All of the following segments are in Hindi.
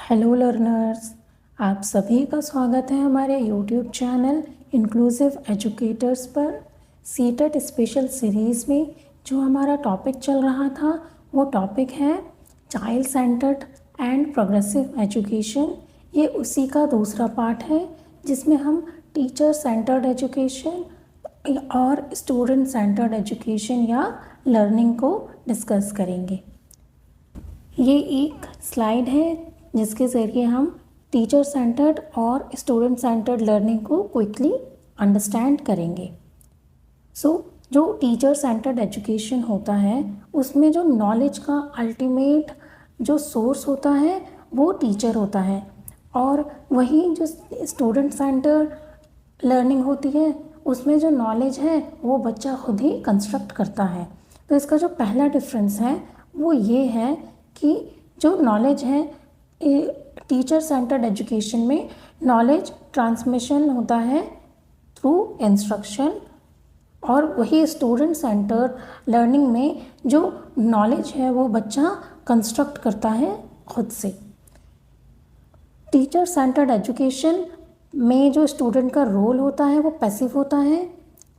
हेलो लर्नर्स, आप सभी का स्वागत है हमारे यूट्यूब चैनल इंक्लूसिव एजुकेटर्स पर। सीटेट स्पेशल सीरीज़ में जो हमारा टॉपिक चल रहा था वो टॉपिक है child centred and progressive education. ये उसी का दूसरा पार्ट है जिसमें हम टीचर सेंटर्ड एजुकेशन और स्टूडेंट सेंटर्ड एजुकेशन या लर्निंग को डिस्कस करेंगे। ये एक स्लाइड है जिसके ज़रिए हम टीचर सेंटर्ड और स्टूडेंट सेंटर्ड लर्निंग को क्विकली अंडरस्टैंड करेंगे। जो टीचर सेंटर्ड एजुकेशन होता है उसमें जो नॉलेज का अल्टीमेट जो सोर्स होता है वो टीचर होता है, और वहीं जो स्टूडेंट सेंटर्ड लर्निंग होती है उसमें जो नॉलेज है वो बच्चा खुद ही कंस्ट्रक्ट करता है। तो इसका जो पहला डिफरेंस है वो ये है कि जो नॉलेज है टीचर सेंटर्ड एजुकेशन में नॉलेज ट्रांसमिशन होता है थ्रू इंस्ट्रक्शन, और वही स्टूडेंट सेंटर्ड लर्निंग में जो नॉलेज है वो बच्चा कंस्ट्रक्ट करता है खुद से। टीचर सेंटर्ड एजुकेशन में जो स्टूडेंट का रोल होता है वो पैसिव होता है,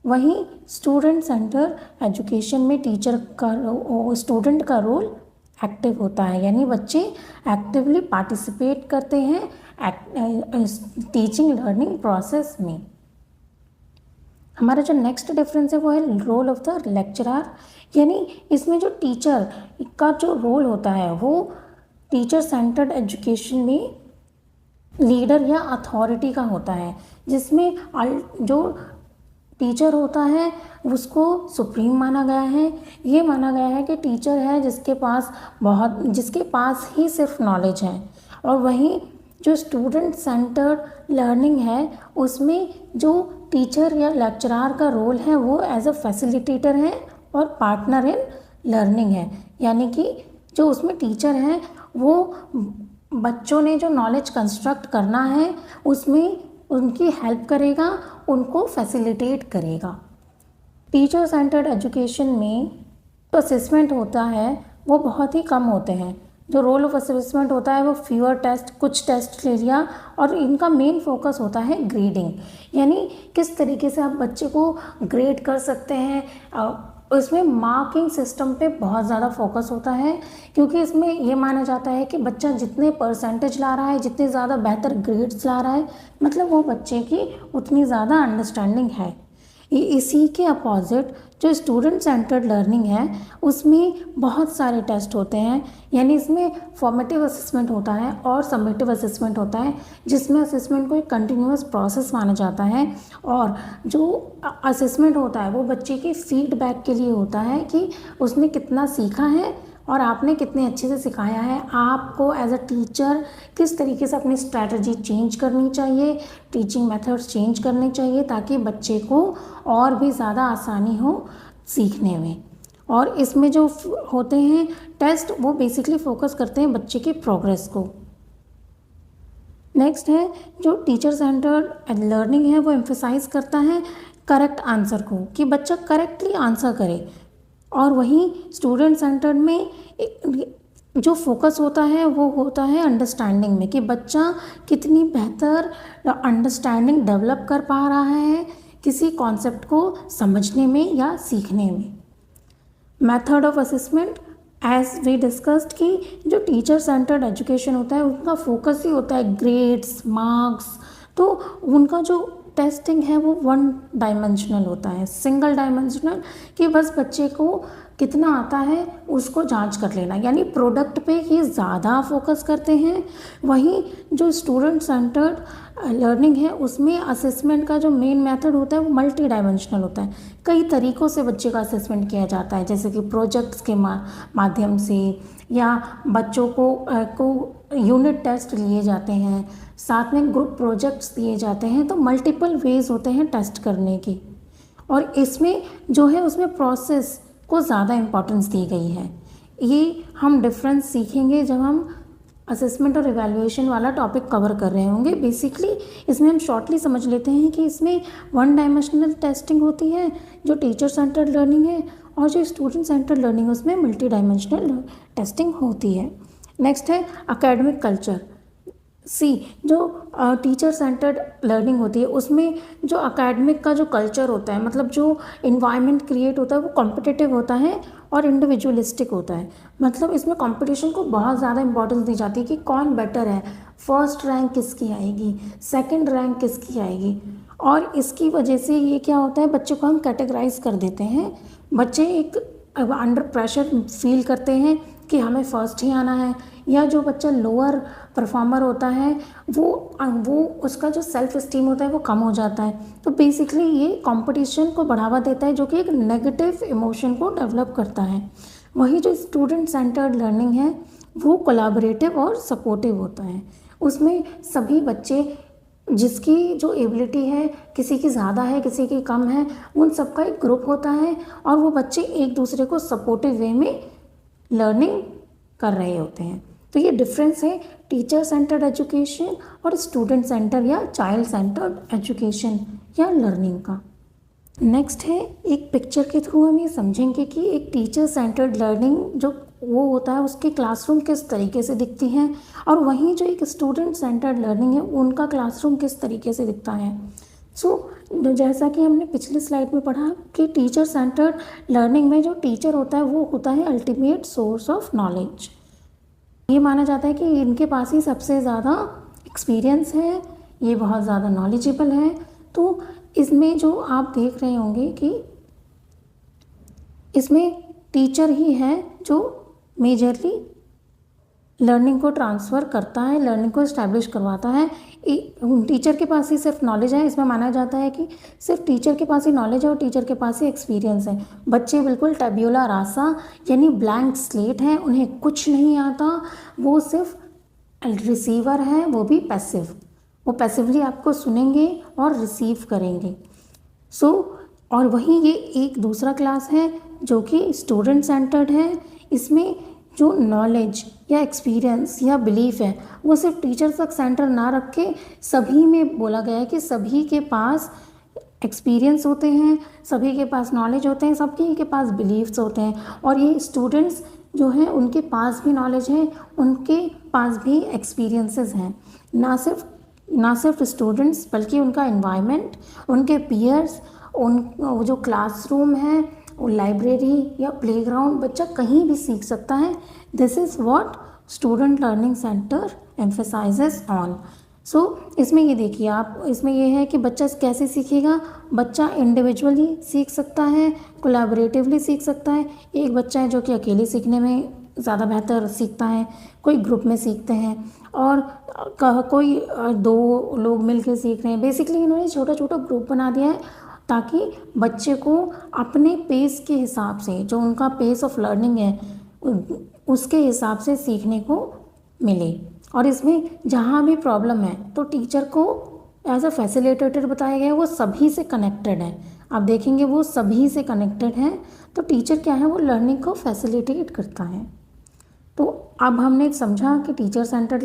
वहीं स्टूडेंट सेंटर्ड एजुकेशन में स्टूडेंट का रोल एक्टिव होता है, यानी बच्चे एक्टिवली पार्टिसिपेट करते हैं टीचिंग लर्निंग प्रोसेस में। हमारा जो नेक्स्ट डिफरेंस है वो है रोल ऑफ द लेक्चरर, यानी इसमें जो टीचर का जो रोल होता है वो टीचर सेंटर्ड एजुकेशन में लीडर या अथॉरिटी का होता है, जिसमें जो टीचर होता है उसको सुप्रीम माना गया है। ये माना गया है कि टीचर है जिसके पास ही सिर्फ नॉलेज है, और वहीं जो स्टूडेंट सेंटर्ड लर्निंग है उसमें जो टीचर या लेक्चरर का रोल है वो एज अ फैसिलिटेटर है और पार्टनर इन लर्निंग है, यानी कि जो उसमें टीचर है वो बच्चों ने जो नॉलेज कंस्ट्रक्ट करना है उसमें उनकी हेल्प करेगा, उनको फैसिलिटेट करेगा। टीचर सेंटर्ड एजुकेशन में जो असेसमेंट होता है वो बहुत ही कम होते हैं। जो रोल ऑफ असेसमेंट होता है वो फ्यूअर टेस्ट, कुछ टेस्ट ले लिया, और इनका मेन फोकस होता है ग्रेडिंग, यानी किस तरीके से आप बच्चे को ग्रेड कर सकते हैं। इसमें मार्किंग सिस्टम पे बहुत ज़्यादा फोकस होता है, क्योंकि इसमें ये माना जाता है कि बच्चा जितने परसेंटेज ला रहा है, जितने ज़्यादा बेहतर ग्रेड्स ला रहा है, मतलब वो बच्चे की उतनी ज़्यादा अंडरस्टैंडिंग है। इसी के अपोजिट जो स्टूडेंट सेंटर्ड लर्निंग है उसमें बहुत सारे टेस्ट होते हैं, यानी इसमें फॉर्मेटिव असेसमेंट होता है और समेटिव असेसमेंट होता है, जिसमें असेसमेंट को एक कंटिन्यूअस प्रोसेस माना जाता है, और जो असेसमेंट होता है वो बच्चे की फीडबैक के लिए होता है कि उसने कितना सीखा है और आपने कितने अच्छे से सिखाया है। आपको एज अ टीचर किस तरीके से अपनी स्ट्रैटेजी चेंज करनी चाहिए, टीचिंग मेथड्स चेंज करने चाहिए, ताकि बच्चे को और भी ज़्यादा आसानी हो सीखने में। और इसमें जो होते हैं टेस्ट वो बेसिकली फोकस करते हैं बच्चे के प्रोग्रेस को। नेक्स्ट है जो टीचर सेंटर्ड लर्निंग है वो एम्फेसाइज करता है करेक्ट आंसर को, कि बच्चा करेक्टली आंसर करे, और वहीं स्टूडेंट सेंटर्ड में जो फोकस होता है वो होता है अंडरस्टैंडिंग में, कि बच्चा कितनी बेहतर अंडरस्टैंडिंग डेवलप कर पा रहा है किसी कॉन्सेप्ट को समझने में या सीखने में। Method of assessment as we discussed कि जो टीचर सेंटर्ड एजुकेशन होता है उनका फोकस ही होता है ग्रेड्स, मार्क्स, तो उनका जो टेस्टिंग है वो वन डायमेंशनल होता है, सिंगल डायमेंशनल, कि बस बच्चे को कितना आता है उसको जांच कर लेना, यानी प्रोडक्ट पे ही ज़्यादा फोकस करते हैं। वहीं जो स्टूडेंट सेंटर्ड लर्निंग है उसमें असेसमेंट का जो मेन मेथड होता है वो मल्टी डायमेंशनल होता है। कई तरीक़ों से बच्चे का असेसमेंट किया जाता है, जैसे कि प्रोजेक्ट्स के माध्यम से, या बच्चों को यूनिट टेस्ट लिए जाते हैं, साथ में ग्रुप प्रोजेक्ट्स दिए जाते हैं, तो मल्टीपल वेज होते हैं टेस्ट करने के। और इसमें जो है उसमें प्रोसेस को ज़्यादा इम्पोर्टेंस दी गई है। ये हम डिफरेंस सीखेंगे जब हम असेसमेंट और इवैल्यूएशन वाला टॉपिक कवर कर रहे होंगे। बेसिकली इसमें हम शॉर्टली समझ लेते हैं कि इसमें वन डायमेंशनल टेस्टिंग होती है जो टीचर सेंटर्ड लर्निंग है, और जो स्टूडेंट सेंटर्ड लर्निंग उसमें मल्टी डायमेंशनल टेस्टिंग होती है। नेक्स्ट है एकेडमिक कल्चर। सी जो टीचर सेंटर्ड लर्निंग होती है उसमें जो एकेडमिक का जो कल्चर होता है, मतलब जो इन्वायरमेंट क्रिएट होता है वो कॉम्पिटिटिव होता है और इंडिविजुअलिस्टिक होता है। मतलब इसमें कंपटीशन को बहुत ज़्यादा इंपॉर्टेंस दी जाती है कि कौन बेटर है, फर्स्ट रैंक किसकी आएगी, सेकंड रैंक किसकी आएगी। और इसकी वजह से ये क्या होता है, बच्चों को हम कैटेगराइज कर देते हैं। बच्चे एक अंडर प्रेशर फील करते हैं कि हमें फर्स्ट ही आना है, या जो बच्चा लोअर परफॉर्मर होता है वो उसका जो सेल्फ इस्टीम होता है वो कम हो जाता है। तो बेसिकली ये कंपटीशन को बढ़ावा देता है, जो कि एक नेगेटिव इमोशन को डेवलप करता है। वही जो स्टूडेंट सेंटर्ड लर्निंग है वो कोलैबोरेटिव और सपोर्टिव होता है। उसमें सभी बच्चे जिसकी जो एबिलिटी है, किसी की ज़्यादा है किसी की कम है, उन सबका एक ग्रुप होता है और वो बच्चे एक दूसरे को सपोर्टिव वे में लर्निंग कर रहे होते हैं। तो ये डिफरेंस है टीचर सेंटर्ड एजुकेशन और स्टूडेंट सेंटर या चाइल्ड सेंटर्ड एजुकेशन या लर्निंग का। नेक्स्ट है, एक पिक्चर के थ्रू हम ये समझेंगे कि एक टीचर सेंटर्ड लर्निंग जो वो होता है उसके क्लासरूम किस तरीके से दिखती हैं, और वहीं जो एक स्टूडेंट सेंटर्ड लर्निंग है उनका क्लासरूम किस तरीके से दिखता है। जैसा कि हमने पिछली स्लाइड में पढ़ा कि टीचर सेंटर्ड लर्निंग में जो टीचर होता है वो होता है अल्टीमेट सोर्स ऑफ नॉलेज। ये माना जाता है कि इनके पास ही सबसे ज़्यादा एक्सपीरियंस है, ये बहुत ज़्यादा नॉलेजेबल है। तो इसमें जो आप देख रहे होंगे कि इसमें टीचर ही है जो मेजरली लर्निंग को ट्रांसफ़र करता है, लर्निंग को इस्टेब्लिश करवाता है। टीचर के पास ही सिर्फ नॉलेज है, इसमें माना जाता है कि सिर्फ टीचर के पास ही नॉलेज है और टीचर के पास ही एक्सपीरियंस है। बच्चे बिल्कुल टैब्यूला रासा यानी ब्लैंक स्लेट हैं, उन्हें कुछ नहीं आता, वो सिर्फ रिसीवर है, वो भी पैसिव। वो पैसिवली आपको सुनेंगे और रिसीव करेंगे। और वहीं ये एक दूसरा क्लास है जो कि स्टूडेंट सेंटर्ड है। इसमें जो नॉलेज या एक्सपीरियंस या बिलीफ है वो सिर्फ टीचर तक सेंटर ना रख के सभी में बोला गया है कि सभी के पास एक्सपीरियंस होते हैं, सभी के पास नॉलेज होते हैं, सभी के पास बिलीफ्स होते हैं। और ये स्टूडेंट्स जो हैं उनके पास भी नॉलेज है, उनके पास भी एक्सपीरियंसेस हैं। ना सिर्फ स्टूडेंट्स बल्कि उनका एनवायरनमेंट, उनके पीयर्स, वो जो क्लासरूम है, लाइब्रेरी या प्लेग्राउंड, बच्चा कहीं भी सीख सकता है। This is what student learning centre emphasises on. इसमें ये देखिए आप, इसमें ये है कि बच्चा कैसे सीखेगा। बच्चा इंडिविजुअली सीख सकता है, कोलैबोरेटिवली सीख सकता है। एक बच्चा है जो कि अकेले सीखने में ज़्यादा बेहतर सीखता है, कोई ग्रुप में सीखते हैं, और कोई दो लोग मिलकर सीख रहे हैं। बेसिकली इन्होंने छोटा छोटा ग्रुप बना दिया है ताकि बच्चे को अपने पेस के हिसाब से, जो उनका पेस ऑफ लर्निंग है उसके हिसाब से सीखने को मिले। और इसमें जहाँ भी प्रॉब्लम है तो टीचर को एज अ फैसिलिटेटर बताया गया है, वो सभी से कनेक्टेड है। आप देखेंगे वो सभी से कनेक्टेड है, तो टीचर क्या है, वो लर्निंग को फैसिलिटेट करता है। तो अब हमने समझा कि टीचर सेंटर्ड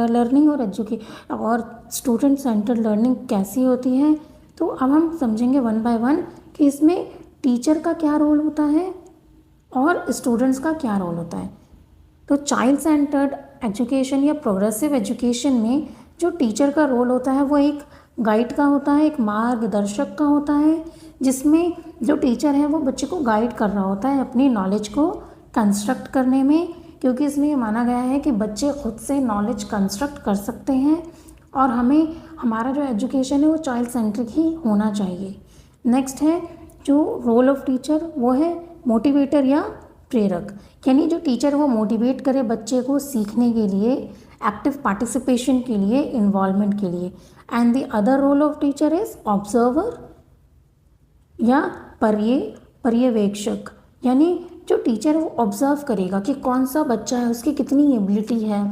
लर्निंग और स्टूडेंट सेंटर्ड लर्निंग कैसी होती है। तो अब हम समझेंगे वन बाय वन कि इसमें टीचर का क्या रोल होता है और स्टूडेंट्स का क्या रोल होता है। तो चाइल्ड सेंटर्ड एजुकेशन या प्रोग्रेसिव एजुकेशन में जो टीचर का रोल होता है वो एक गाइड का होता है, एक मार्गदर्शक का होता है, जिसमें जो टीचर है वो बच्चे को गाइड कर रहा होता है अपनी नॉलेज को कंस्ट्रक्ट करने में, क्योंकि इसमें ये माना गया है कि बच्चे खुद से नॉलेज कंस्ट्रक्ट कर सकते हैं और हमारा जो एजुकेशन है वो चाइल्ड सेंट्रिक ही होना चाहिए। नेक्स्ट है जो रोल ऑफ टीचर, वो है मोटिवेटर या प्रेरक, यानी जो टीचर वो मोटिवेट करे बच्चे को सीखने के लिए, एक्टिव पार्टिसिपेशन के लिए, इन्वॉल्वमेंट के लिए। And the other role of teacher is observer या पर्यवेक्षक, यानी जो टीचर वो ऑब्जर्व करेगा कि कौन सा बच्चा है, उसकी कितनी एबिलिटी है,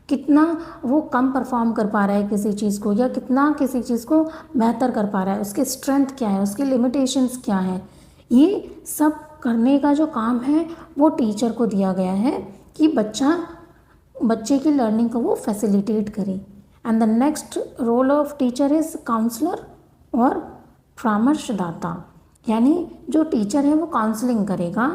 कितना वो कम परफॉर्म कर पा रहा है किसी चीज़ को, या कितना किसी चीज़ को बेहतर कर पा रहा है, उसके स्ट्रेंथ क्या है, उसके लिमिटेशंस क्या है। ये सब करने का जो काम है वो टीचर को दिया गया है कि बच्चे की लर्निंग को वो फैसिलिटेट करे। And the next role of teacher is counsellor और परामर्शदाता, यानी जो टीचर है वो काउंसलिंग करेगा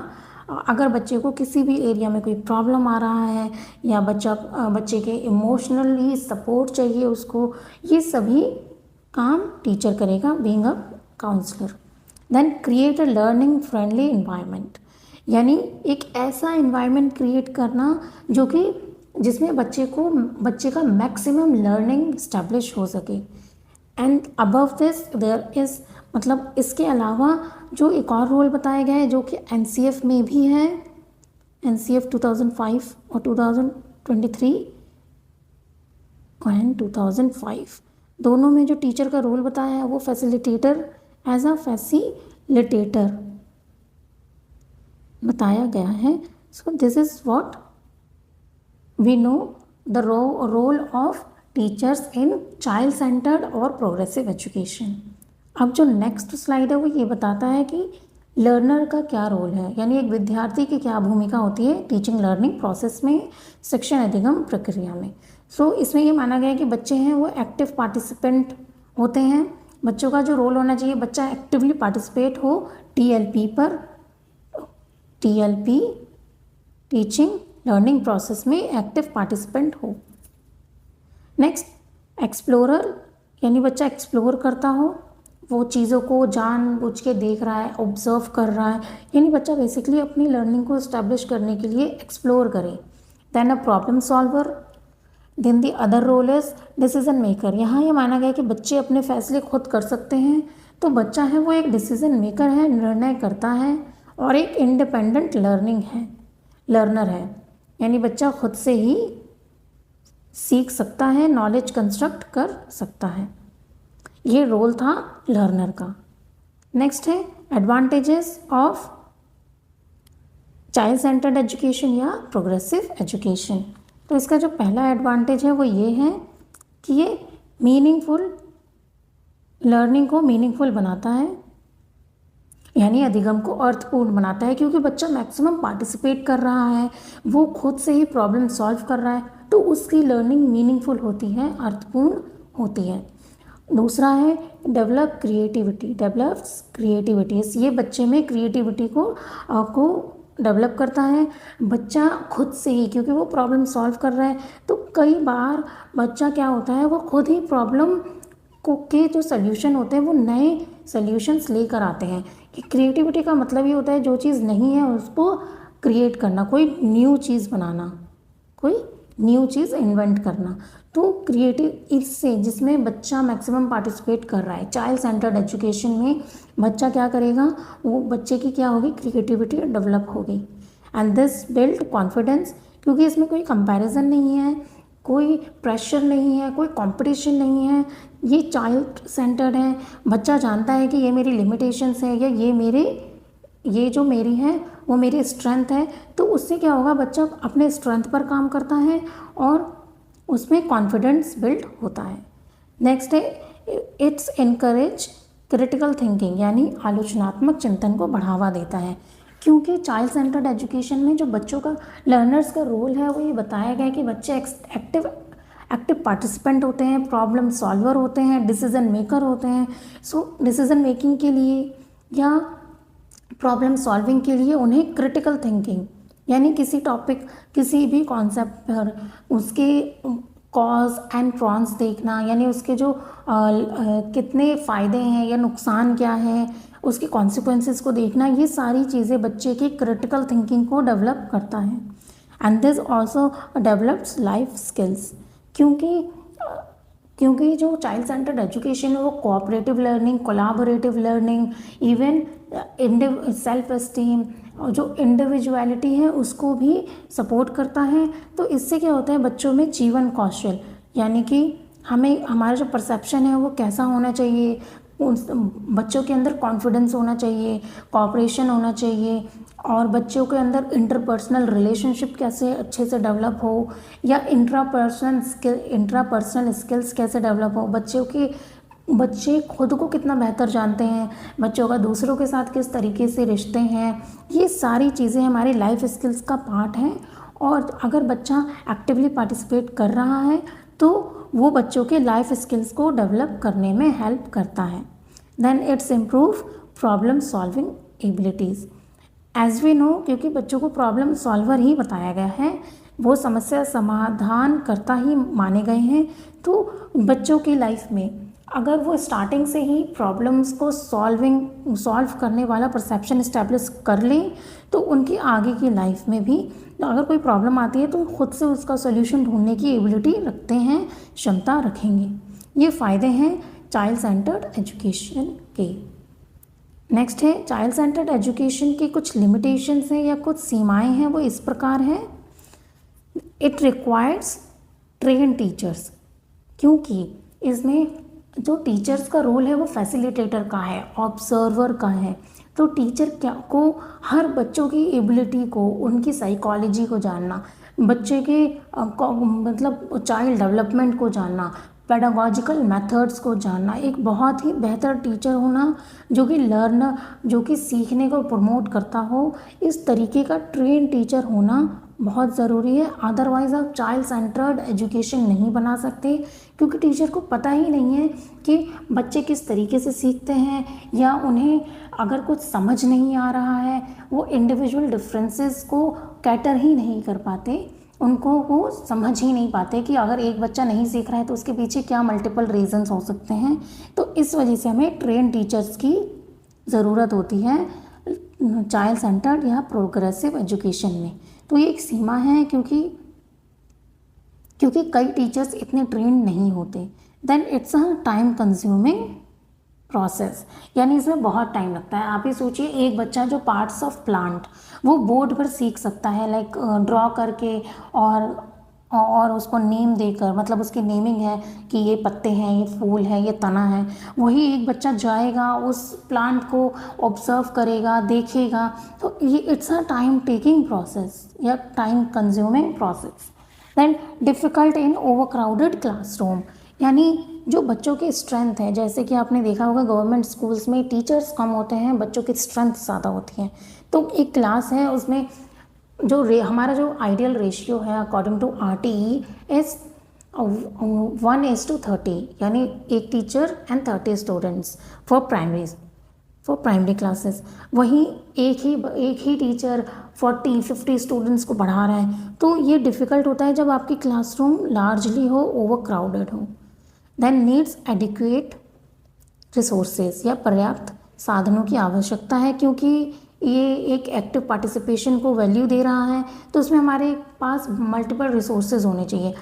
अगर बच्चे को किसी भी एरिया में कोई प्रॉब्लम आ रहा है या बच्चे के इमोशनली सपोर्ट चाहिए उसको, ये सभी काम टीचर करेगा being a counsellor. Then create a learning friendly environment, यानी एक ऐसा इन्वायरमेंट क्रिएट करना जो कि जिसमें बच्चे का मैक्सिमम लर्निंग इस्टेब्लिश हो सके। And above this there is, मतलब इसके अलावा जो एक और रोल बताया गया है जो कि एनसीएफ में भी है, एनसीएफ 2005 और 2023 एंड 2005 दोनों में जो टीचर का रोल बताया है वो फैसिलिटेटर, एज अ फैसिलिटेटर बताया गया है। So this is what we know the role of teachers in child centred और प्रोग्रेसिव एजुकेशन। अब जो नेक्स्ट स्लाइड है वो ये बताता है कि लर्नर का क्या रोल है, यानी एक विद्यार्थी की क्या भूमिका होती है टीचिंग लर्निंग प्रोसेस में, शिक्षण अधिगम प्रक्रिया में। सो इसमें ये माना गया है कि बच्चे हैं वो एक्टिव पार्टिसिपेंट होते हैं। बच्चों का जो रोल होना चाहिए, बच्चा एक्टिवली पार्टिसिपेट हो टीएलपी पर, टीएलपी टीचिंग लर्निंग प्रोसेस में एक्टिव पार्टिसिपेंट हो। नेक्स्ट एक्सप्लोरर, यानी बच्चा एक्सप्लोर करता हो, वो चीज़ों को जानबूझ के देख रहा है, ऑब्जर्व कर रहा है, यानी बच्चा बेसिकली अपनी लर्निंग को इस्टेब्लिश करने के लिए एक्सप्लोर करे। Then a problem solver, then the other role is decision maker. यहाँ ये माना गया कि बच्चे अपने फैसले खुद कर सकते हैं, तो बच्चा है वो एक डिसीजन मेकर है, निर्णय करता है और एक इंडिपेंडेंट लर्नर है, यानी बच्चा खुद से ही सीख सकता है, नॉलेज कंस्ट्रक्ट कर सकता है। ये रोल था लर्नर का। नेक्स्ट है advantages of child centred education या प्रोग्रेसिव एजुकेशन। तो इसका जो पहला एडवांटेज है वो ये है कि ये मीनिंगफुल लर्निंग को मीनिंगफुल बनाता है, यानी अधिगम को अर्थपूर्ण बनाता है, क्योंकि बच्चा मैक्सिमम पार्टिसिपेट कर रहा है, वो खुद से ही प्रॉब्लम सॉल्व कर रहा है, तो उसकी लर्निंग मीनिंगफुल होती है, अर्थपूर्ण होती है। दूसरा है डेवलप्स क्रिएटिविटी, ये बच्चे में क्रिएटिविटी को डेवलप करता है। बच्चा खुद से ही, क्योंकि वो प्रॉब्लम सॉल्व कर रहा है, तो कई बार बच्चा क्या होता है वो खुद ही प्रॉब्लम के जो सोल्यूशन होते हैं वो नए सोल्यूशंस लेकर आते हैं। कि क्रिएटिविटी का मतलब ये होता है जो चीज़ नहीं है उसको क्रिएट करना, कोई न्यू चीज़ बनाना, कोई न्यू चीज़ इन्वेंट करना। तो क्रिएटिव इससे जिसमें बच्चा मैक्सिमम पार्टिसिपेट कर रहा है, चाइल्ड सेंटर्ड एजुकेशन में बच्चा क्या करेगा, वो बच्चे की क्या होगी, क्रिएटिविटी डेवलप होगी। एंड दिस बिल्ड कॉन्फिडेंस, क्योंकि इसमें कोई कंपैरिजन नहीं है, कोई प्रेशर नहीं है, कोई कंपटीशन नहीं है, ये चाइल्ड सेंटर्ड है। बच्चा जानता है कि ये मेरी लिमिटेशंस है या ये जो मेरी है वो मेरी स्ट्रेंथ है, तो उससे क्या होगा, बच्चा अपने स्ट्रेंथ पर काम करता है और उसमें कॉन्फिडेंस बिल्ड होता है। नेक्स्ट है इट्स इनकरेज क्रिटिकल थिंकिंग, यानी आलोचनात्मक चिंतन को बढ़ावा देता है। क्योंकि चाइल्ड सेंटर्ड एजुकेशन में जो बच्चों का लर्नर्स का रोल है वो ये बताया गया है कि बच्चे एक्टिव पार्टिसिपेंट होते हैं, प्रॉब्लम सॉल्वर होते हैं, डिसीजन मेकर होते हैं। सो डिसीजन मेकिंग के लिए या प्रॉब्लम सॉल्विंग के लिए उन्हें क्रिटिकल थिंकिंग, यानी किसी टॉपिक, किसी भी कॉन्सेप्ट पर उसके कॉज एंड प्रॉन्स देखना, यानी उसके जो कितने फ़ायदे हैं या नुकसान क्या है, उसके कॉन्सिक्वेंसेस को देखना, ये सारी चीज़ें बच्चे की क्रिटिकल थिंकिंग को डेवलप करता है। And this also develops life skills, क्योंकि जो चाइल्ड सेंटर्ड एजुकेशन है वो cooperative learning, collaborative learning, even self esteem और जो इंडिविजुअलिटी है उसको भी सपोर्ट करता है। तो इससे क्या होता है, बच्चों में जीवन कौशल, यानी कि हमारा जो परसेप्शन है वो कैसा होना चाहिए, बच्चों के अंदर कॉन्फिडेंस होना चाहिए, कोऑपरेशन होना चाहिए, और बच्चों के अंदर इंटरपर्सनल रिलेशनशिप कैसे अच्छे से डेवलप हो, या इंट्रापर्सनल स्किल्स कैसे डेवलप हो, बच्चे खुद को कितना बेहतर जानते हैं, बच्चों का दूसरों के साथ किस तरीके से रिश्ते हैं, ये सारी चीज़ें हमारी लाइफ स्किल्स का पार्ट हैं। और अगर बच्चा एक्टिवली पार्टिसिपेट कर रहा है तो वो बच्चों के लाइफ स्किल्स को डेवलप करने में हेल्प करता है। Then it's improve problem solving abilities, as we know, क्योंकि बच्चों को प्रॉब्लम सॉल्वर ही बताया गया है, वो समस्या समाधान करता ही माने गए हैं। तो बच्चों की लाइफ में अगर वो स्टार्टिंग से ही प्रॉब्लम्स को सॉल्व करने वाला परसेप्शन इस्टेब्लिश कर लें, तो उनकी आगे की लाइफ में भी अगर कोई प्रॉब्लम आती है तो खुद से उसका सोल्यूशन ढूंढने की एबिलिटी रखते हैं, क्षमता रखेंगे। ये फ़ायदे हैं चाइल्ड सेंटर्ड एजुकेशन के। नेक्स्ट है चाइल्ड सेंटर्ड एजुकेशन की कुछ लिमिटेशंस हैं या कुछ सीमाएं हैं, वो इस प्रकार हैं। इट रिक्वायर्स ट्रेन टीचर्स, क्योंकि इसमें जो टीचर्स का रोल है वो फैसिलिटेटर का है, ऑब्जर्वर का है। तो टीचर क्या को हर बच्चों की एबिलिटी को, उनकी साइकोलॉजी को जानना, बच्चे के मतलब चाइल्ड डेवलपमेंट को जानना, पेडागॉजिकल मेथड्स को जानना, एक बहुत ही बेहतर टीचर होना जो कि लर्नर, जो कि सीखने को प्रमोट करता हो, इस तरीके का ट्रेन टीचर होना बहुत ज़रूरी है। अदरवाइज़ आप चाइल्ड सेंटर्ड एजुकेशन नहीं बना सकते, क्योंकि टीचर को पता ही नहीं है कि बच्चे किस तरीके से सीखते हैं, या उन्हें अगर कुछ समझ नहीं आ रहा है, वो इंडिविजुअल डिफरेंसेस को कैटर ही नहीं कर पाते, उनको वो समझ ही नहीं पाते कि अगर एक बच्चा नहीं सीख रहा है तो उसके पीछे क्या मल्टीपल रीजंस हो सकते हैं। तो इस वजह से हमें ट्रेन टीचर्स की ज़रूरत होती है चाइल्ड सेंटर्ड या प्रोग्रेसिव एजुकेशन में। तो ये एक सीमा है, क्योंकि कई टीचर्स इतने ट्रेन नहीं होते। Then it's a time consuming process, यानी इसमें बहुत टाइम लगता है। आप ही सोचिए, एक बच्चा जो पार्ट्स ऑफ प्लांट वो बोर्ड पर सीख सकता है, लाइक ड्रॉ करके और उसको नेम देकर, मतलब उसकी नेमिंग है कि ये पत्ते हैं, ये फूल है, ये तना है। वही एक बच्चा जाएगा उस प्लांट को ऑब्जर्व करेगा, देखेगा, तो ये it's a time taking process या time consuming process. Then difficult in overcrowded classroom, यानी जो बच्चों की स्ट्रेंथ है, जैसे कि आपने देखा होगा गवर्नमेंट स्कूल्स में टीचर्स कम होते हैं, बच्चों की स्ट्रेंथ ज़्यादा होती है। तो एक क्लास है, उसमें जो हमारा जो आइडियल रेशियो है अकॉर्डिंग टू RTE इज 1:30, यानी एक teacher and 30 students for primary classes. वहीं एक ही टीचर 40-50 स्टूडेंट्स को पढ़ा रहा है। तो ये डिफ़िकल्ट होता है जब आपकी क्लासरूम लार्जली हो, ओवर क्राउडेड हो। देन नीड्स एडिक्वेट रिसोर्सेज, या पर्याप्त साधनों की आवश्यकता है, क्योंकि ये एक एक्टिव पार्टिसिपेशन को वैल्यू दे रहा है, तो उसमें हमारे पास मल्टीपल रिसोर्सेज होने चाहिए।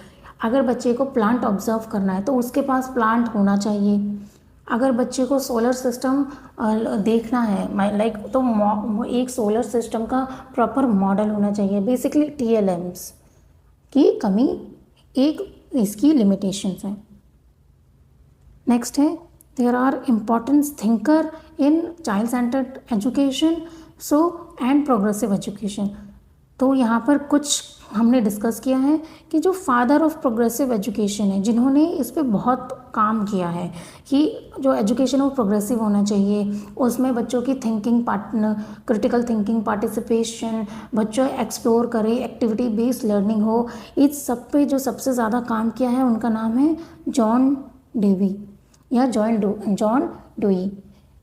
अगर बच्चे को प्लांट ऑब्जर्व करना है तो उसके पास प्लांट होना चाहिए। अगर बच्चे को सोलर सिस्टम देखना है, लाइक, तो एक सोलर सिस्टम का प्रॉपर मॉडल होना चाहिए। बेसिकली TLMs की कमी एक इसकी लिमिटेशंस है। नेक्स्ट है there are importance thinker in child centred education and progressive education. तो यहाँ पर कुछ हमने डिस्कस किया है कि जो फादर ऑफ प्रोग्रेसिव एजुकेशन है, जिन्होंने इस पे बहुत काम किया है कि जो एजुकेशन वो प्रोग्रेसिव होना चाहिए, उसमें बच्चों की क्रिटिकल थिंकिंग, पार्टिसिपेशन, बच्चों एक्सप्लोर करें, एक्टिविटी बेस्ड लर्निंग हो, इस सब पे जो सबसे ज़्यादा काम किया है उनका नाम है जॉन डेवी या जॉन डुई।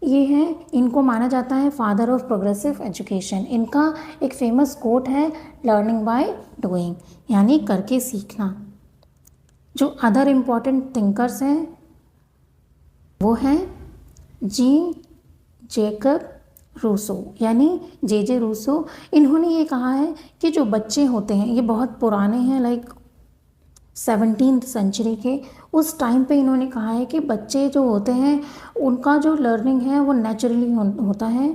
ये हैं, इनको माना जाता है फादर ऑफ प्रोग्रेसिव एजुकेशन। इनका एक फेमस कोट है लर्निंग बाय डूइंग, यानी करके सीखना। जो अदर इम्पॉर्टेंट थिंकर्स हैं वो हैं जीन जेकब रूसो, यानी जे रूसो। इन्होंने ये कहा है कि जो बच्चे होते हैं ये बहुत पुराने हैं, लाइक 17th सेंचुरी के उस टाइम पे इन्होंने कहा है कि बच्चे जो होते हैं उनका जो लर्निंग है वो नेचुरली होता है,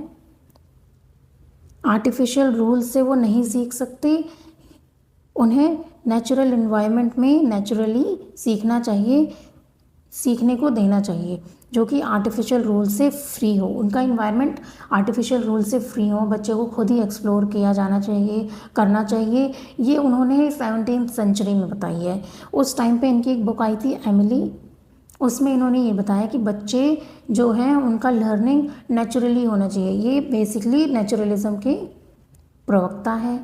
आर्टिफिशियल रूल से वो नहीं सीख सकते। उन्हें नेचुरल इन्वायरमेंट में नेचुरली सीखना चाहिए, सीखने को देना चाहिए, जो कि आर्टिफिशियल रूल से फ्री हो। उनका इन्वायरमेंट आर्टिफिशियल रूल से फ्री हो, बच्चे को खुद ही एक्सप्लोर किया जाना चाहिए, करना चाहिए। ये उन्होंने 17th सेंचुरी में बताई है। उस टाइम पे इनकी एक बुक आई थी एमिली, उसमें इन्होंने ये बताया कि बच्चे जो हैं उनका लर्निंग नेचुरली होना चाहिए। ये बेसिकली नेचुरलिज्म के प्रवक्ता है,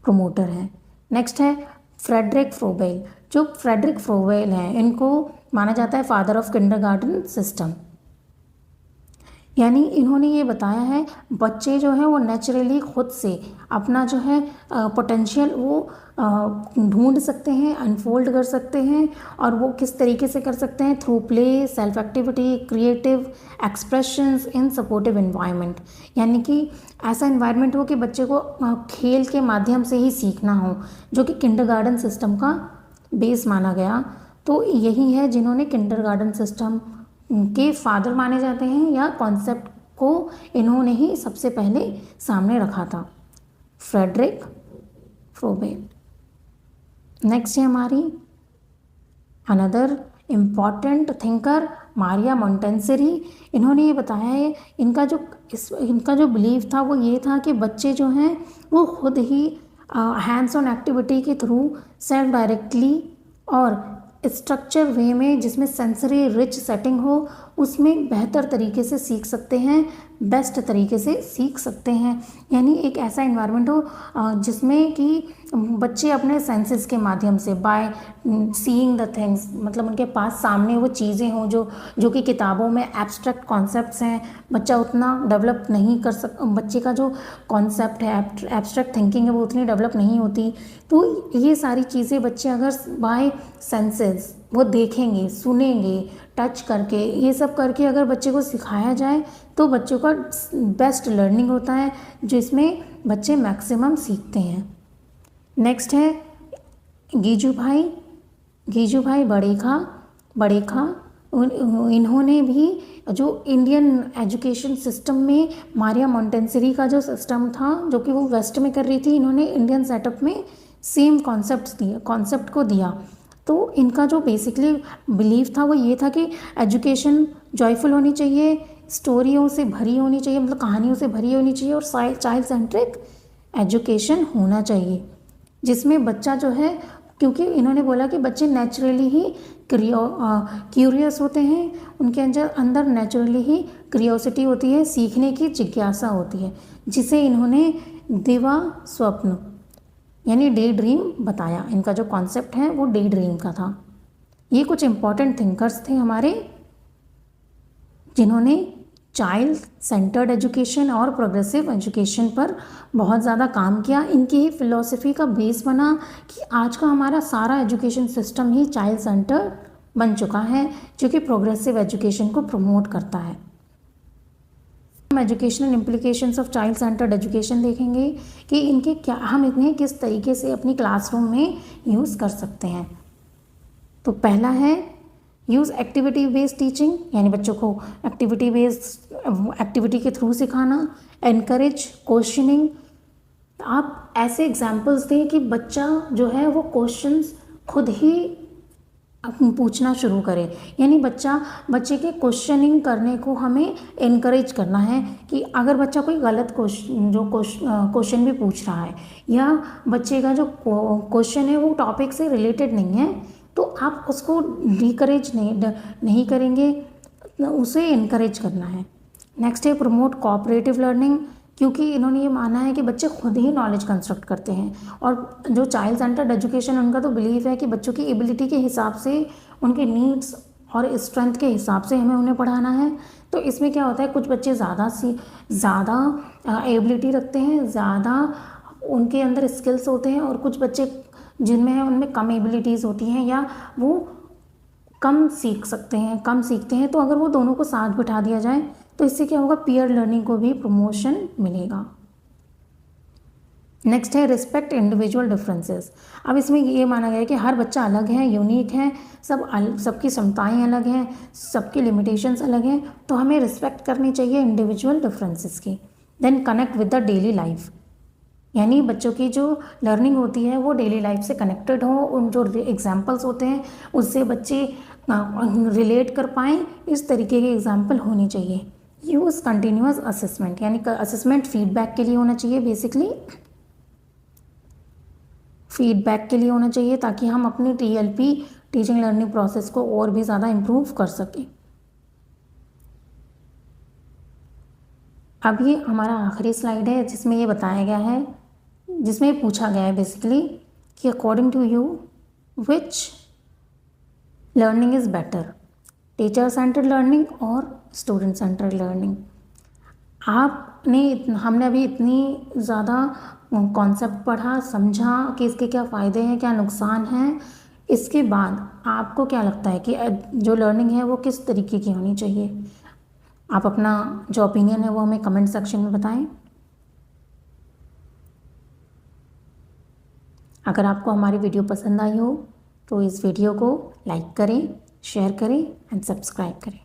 प्रमोटर है। नेक्स्ट है फ्रेडरिक फ्रोबेल। जो फ्रेडरिक फ्रोबेल हैं इनको माना जाता है फादर ऑफ किंडरगार्टन सिस्टम। यानी इन्होंने ये बताया है बच्चे जो है वो नेचुरली खुद से अपना जो है पोटेंशियल वो ढूंढ सकते हैं, अनफोल्ड कर सकते हैं, और वो किस तरीके से कर सकते हैं, through play, self activity, creative expressions in supportive environment. यानी कि ऐसा एनवायरनमेंट हो कि बच्चे को खेल के माध्यम से ही सीखना हो, जो कि किंडरगार्टन सिस्टम का बेस माना गया। तो यही है जिन्होंने किंडरगार्टन सिस्टम के फादर माने जाते हैं, या कॉन्सेप्ट को इन्होंने ही सबसे पहले सामने रखा था, फ्रेडरिक फ्रोबेल। नेक्स्ट है हमारी अनदर इम्पॉर्टेंट थिंकर मारिया मोंटेसेरी। इन्होंने ये बताया है इनका जो बिलीव था वो ये था कि बच्चे जो हैं वो खुद ही हैंड्स ऑन एक्टिविटी के थ्रू सेल्फ डायरेक्टली और स्ट्रक्चर वे में, जिसमें सेंसरी रिच सेटिंग हो, उसमें बेहतर तरीके से सीख सकते हैं, बेस्ट तरीके से सीख सकते हैं। यानी एक ऐसा इन्वायरमेंट हो जिसमें कि बच्चे अपने सेंसेस के माध्यम से, बाय सीइंग द थिंग्स, मतलब उनके पास सामने वो चीज़ें हों जो कि किताबों में एब्स्ट्रैक्ट कॉन्सेप्ट्स हैं, बच्चा उतना डेवलप नहीं कर बच्चे का जो कॉन्सेप्ट है, एब्स्ट्रैक्ट थिंकिंग है, वो उतनी डेवलप नहीं होती। तो ये सारी चीज़ें बच्चे अगर बाय सेंसेस वो देखेंगे, सुनेंगे, टच करके, ये सब करके अगर बच्चे को सिखाया जाए तो बच्चों का बेस्ट लर्निंग होता है, जिसमें बच्चे मैक्सिमम सीखते हैं। नेक्स्ट है गीजू भाई बड़ेखा। इन्होंने भी जो इंडियन एजुकेशन सिस्टम में मारिया मोंटेसेरी का जो सिस्टम था, जो कि वो वेस्ट में कर रही थी, इन्होंने इंडियन सेटअप में सेम कॉन्सेप्ट को दिया। तो इनका जो बेसिकली बिलीव था वो ये था कि एजुकेशन जॉयफुल होनी चाहिए, स्टोरियों से भरी होनी चाहिए, मतलब कहानियों से भरी होनी चाहिए, और चाइल्ड सेंट्रिक एजुकेशन होना चाहिए, जिसमें बच्चा जो है, क्योंकि इन्होंने बोला कि बच्चे नेचुरली ही क्यूरियस होते हैं, उनके अंदर नेचुरली ही क्यूरियोसिटी होती है, सीखने की जिज्ञासा होती है, जिसे इन्होंने दिवा स्वप्न यानी डे ड्रीम बताया। इनका जो कॉन्सेप्ट है वो डे ड्रीम का था। ये कुछ इंपॉर्टेंट थिंकर्स थे हमारे, जिन्होंने चाइल्ड सेंटर्ड एजुकेशन और प्रोग्रेसिव एजुकेशन पर बहुत ज़्यादा काम किया। इनकी ही फिलॉसफी का बेस बना कि आज का हमारा सारा एजुकेशन सिस्टम ही चाइल्ड सेंटर्ड बन चुका है, जो कि प्रोग्रेसिव एजुकेशन को प्रमोट करता है। हम educational implications of child centred education देखेंगे कि हम इन्हें किस तरीके से अपनी क्लासरूम में यूज़ कर सकते हैं। तो पहला है यूज़ एक्टिविटी बेस्ड टीचिंग, यानी बच्चों को एक्टिविटी के थ्रू सिखाना। एनकरेज क्वेश्चनिंग, आप ऐसे एग्जाम्पल्स दें कि बच्चा जो है वो क्वेश्चंस खुद ही पूछना शुरू करें, यानी बच्चे के क्वेश्चनिंग करने को हमें इनकरेज करना है कि अगर बच्चा कोई गलत क्वेश्चन भी पूछ रहा है, या बच्चे का जो क्वेश्चन है वो टॉपिक से रिलेटेड नहीं है, तो आप उसको डिकरेज नहीं करेंगे, उसे इनकरेज करना है। नेक्स्ट है प्रमोट कोऑपरेटिव लर्निंग, क्योंकि इन्होंने ये माना है कि बच्चे खुद ही नॉलेज कंस्ट्रक्ट करते हैं, और जो चाइल्ड सेंटर्ड एजुकेशन उनका तो बिलीव है कि बच्चों की एबिलिटी के हिसाब से, उनके नीड्स और स्ट्रेंथ के हिसाब से हमें उन्हें पढ़ाना है। तो इसमें क्या होता है, कुछ बच्चे ज़्यादा एबिलिटी रखते हैं, ज़्यादा उनके अंदर स्किल्स होते हैं, और कुछ बच्चे जिनमें है उनमें कम एबिलिटीज़ होती हैं, या वो कम सीखते हैं। तो अगर वो दोनों को साथ बिठा दिया जाए तो इससे क्या होगा, पीयर लर्निंग को भी प्रमोशन मिलेगा। नेक्स्ट है रिस्पेक्ट इंडिविजुअल डिफरेंसेस। अब इसमें ये माना गया है कि हर बच्चा अलग है, यूनिक है, सबकी क्षमताएं अलग हैं, सबकी लिमिटेशंस अलग हैं, तो हमें रिस्पेक्ट करनी चाहिए इंडिविजुअल डिफरेंसेस की। Then connect with the daily life, यानी बच्चों की जो लर्निंग होती है वो डेली लाइफ से कनेक्टेड हो, उन जो एग्जाम्पल्स होते हैं उससे बच्चे रिलेट कर पाएँ, इस तरीके के एग्जाम्पल होने चाहिए। यूज़ कंटिन्यूअस असेसमेंट, यानी असेसमेंट फीडबैक के लिए होना चाहिए, बेसिकली फीडबैक के लिए होना चाहिए, ताकि हम अपनी TLP टीचिंग लर्निंग प्रोसेस को और भी ज़्यादा इम्प्रूव कर सकें। अब ये हमारा आखिरी स्लाइड है, जिसमें ये बताया गया है, जिसमें पूछा गया है बेसिकली कि according to you which learning is better, teacher centred learning और स्टूडेंट सेंटर्ड लर्निंग। हमने अभी इतनी ज़्यादा कॉन्सेप्ट पढ़ा, समझा कि इसके क्या फ़ायदे हैं, क्या नुकसान हैं। इसके बाद आपको क्या लगता है कि जो लर्निंग है वो किस तरीके की होनी चाहिए? आप अपना जो ओपिनियन है वो हमें कमेंट सेक्शन में बताएं। अगर आपको हमारी वीडियो पसंद आई हो तो इस वीडियो को लाइक करें, शेयर करें एंड सब्सक्राइब करें।